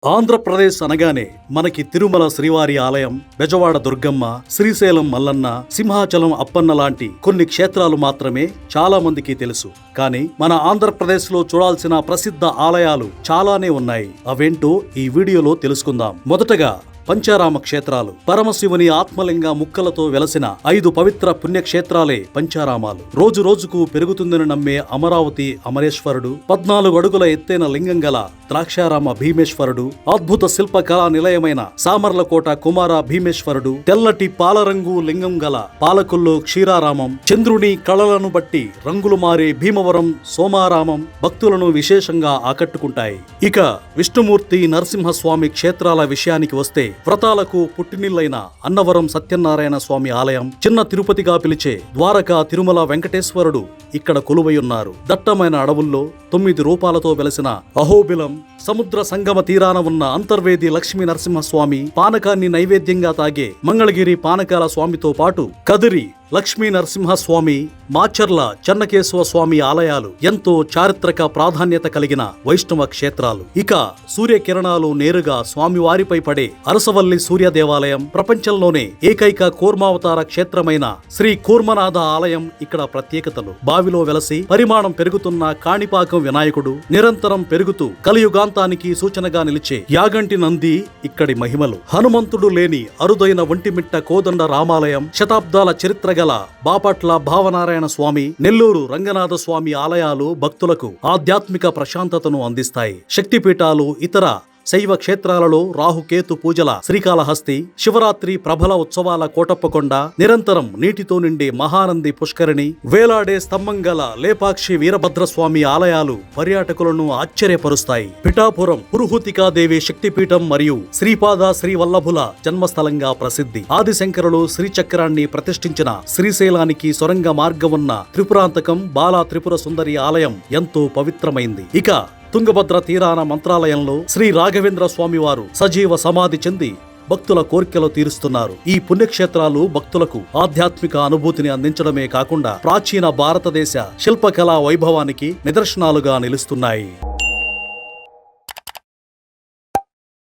ఆంధ్రప్రదేశ్ అనగానే మనకి తిరుమల శ్రీవారి ఆలయం, బెజవాడ దుర్గమ్మ, శ్రీశైలం మల్లన్న, సింహాచలం అప్పన్న లాంటి కొన్ని క్షేత్రాలు మాత్రమే చాలా మందికి తెలుసు. కానీ మన ఆంధ్రప్రదేశ్ లో చూడాల్సిన ప్రసిద్ధ ఆలయాలు చాలానే ఉన్నాయి. అవేంటో ఈ వీడియోలో తెలుసుకుందాం. మొదటగా పంచారామ క్షేత్రాలు. పరమశివుని ఆత్మలింగ ముక్కలతో వెలసిన 5 పవిత్ర పుణ్యక్షేత్రాలే పంచారామాలు. రోజు రోజుకు పెరుగుతుందని నమ్మే అమరావతి అమరేశ్వరుడు, 14 అడుగుల ఎత్తైన లింగం గల ద్రాక్షారామ భీమేశ్వరుడు, అద్భుత శిల్ప కళా నిలయమైన సామర్లకోట కుమార భీమేశ్వరుడు, తెల్లటి పాలరంగు లింగం గల పాలకొల్లు క్షీరారామం, చంద్రుని కళలను బట్టి రంగులు మారే భీమవరం సోమారామం భక్తులను విశేషంగా ఆకట్టుకుంటాయి. ఇక విష్ణుమూర్తి నరసింహస్వామి క్షేత్రాల విషయానికి వస్తే వ్రతాలకు పుట్టినిల్లైన అన్నవరం సత్యనారాయణ స్వామి ఆలయం, చిన్న తిరుపతిగా పిలిచే ద్వారకా తిరుమల వెంకటేశ్వరుడు ఇక్కడ కొలువైయున్నారు. దట్టమైన అడవుల్లో 9 రూపాలతో వెలసిన అహోబిలం, సముద్ర సంగమ తీరాన ఉన్న అంతర్వేది లక్ష్మీ నరసింహస్వామి, పానకాన్ని నైవేద్యంగా తాగే మంగళగిరి పానకాల స్వామితో పాటు కదిరి లక్ష్మీ నరసింహస్వామి, మాచర్ల చెన్నకేశవ స్వామి ఆలయాలు ఎంతో చారిత్రక ప్రాధాన్యత కలిగిన వైష్ణవ క్షేత్రాలు. ఇక సూర్యకిరణాలు నేరుగా స్వామివారిపై పడే అరసవల్లి సూర్య దేవాలయం, ప్రపంచంలోనే ఏకైక కూర్మావతార క్షేత్రమైన శ్రీ కూర్మనాథ ఆలయం ఇక్కడ ప్రత్యేకతలు. బావిలో వెలసి పరిమాణం పెరుగుతున్న కాణిపాకం వినాయకుడు, నిరంతరం పెరుగుతూ కలియుగాంతానికి సూచనగా నిలిచే యాగంటి నంది ఇక్కడి మహిమలు. హనుమంతుడు లేని అరుదైన ఒంటిమిట్ట కోదండ రామాలయం, శతాబ్దాల చరిత్ర గల బాపట్ల భావనారాయణ స్వామి, నెల్లూరు రంగనాథ స్వామి ఆలయాలు భక్తులకు ఆధ్యాత్మిక ప్రశాంతతను అందిస్తాయి. శక్తిపీఠాలు, ఇతర శైవ క్షేత్రాలలో రాహుకేతు పూజల శ్రీకాళహస్తి, శివరాత్రి ప్రభల ఉత్సవాల కోటప్పకొండ, నిరంతరం నీటితో నిండే మహానంది పుష్కరిణి, వేలాడే స్తంభం గల లేపాక్షి వీరభద్రస్వామి ఆలయాలు పర్యాటకులను ఆశ్చర్యపరుస్తాయి. పిఠాపురం పురుహూతికాదేవి శక్తిపీఠం మరియు శ్రీపాద శ్రీవల్లభుల జన్మస్థలంగా ప్రసిద్ధి. ఆదిశంకరులు శ్రీచక్రాన్ని ప్రతిష్ఠించిన శ్రీశైలానికి సొరంగ మార్గం ఉన్న త్రిపురాంతకం బాలా త్రిపుర సుందరి ఆలయం ఎంతో పవిత్రమైంది. ఇక తుంగభద్ర తీరాన మంత్రాలయంలో శ్రీ రాఘవేంద్ర స్వామి వారు సజీవ సమాధి చెంది భక్తుల కోరికలు తీరుస్తున్నారు. ఈ పుణ్యక్షేత్రాలు భక్తులకు ఆధ్యాత్మిక అనుభూతిని అందించడమే కాకుండా ప్రాచీన భారతదేశ శిల్పకళా వైభవానికి నిదర్శనాలుగా నిలుస్తున్నాయి.